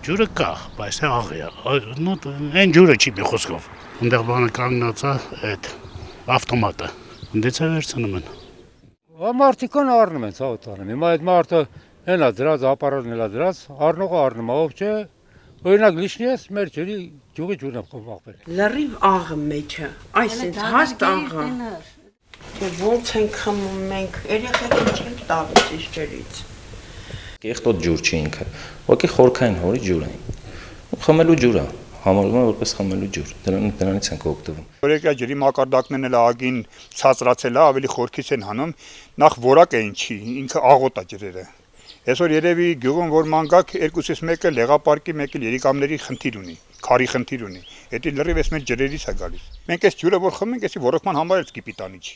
Ջուրը կա, բայց թե աղ է, այն ջուրը չի մի խոսքով, ընդեղ բանը կանգնած է այդ ավտոմատը, ընդից է վերցնում են։ Մարդիկան առնում են ցավոտանում, հիմա այդ մարդը հենա դրած, ապարատն էլա դրած, առնողը առնում է, ով չէ, օրինակ լիշնի ես, մեր ջրի ջուղի ջուրն եմ խմբաղվել։ Լրիվ աղը մեջը, այս է հաստ աղը, ոնց ենք խմում մենք, երեխեքին չենք տալիս իս ջրից։ Կեղտոտ ջուր չի ինքը, ուղղակի խորքային հորի ջուր է, խմելու ջուր է, համարվում է որպես խմելու ջուր, դրանից ենք օգտվում։ Օրեկյա ջրի մակարդակներն էլ ագին ցածրացել է, ավելի խորքից են հանում, նախ որակ էին չի, ինքը աղոտ է ջրերը։ Այսօր երևի գյուղում որ մանգակ երկուսից մեկը լեղապարկի, մեկը երիկամների խնդիր ունի, քարի խնդիր ունի։ Դա լրիվ էս մեր ջրերից է գալիս։ Մենք այս ջուրը որ խմենք, էսի ոռոգման համար էլ սկիպի տանի չի։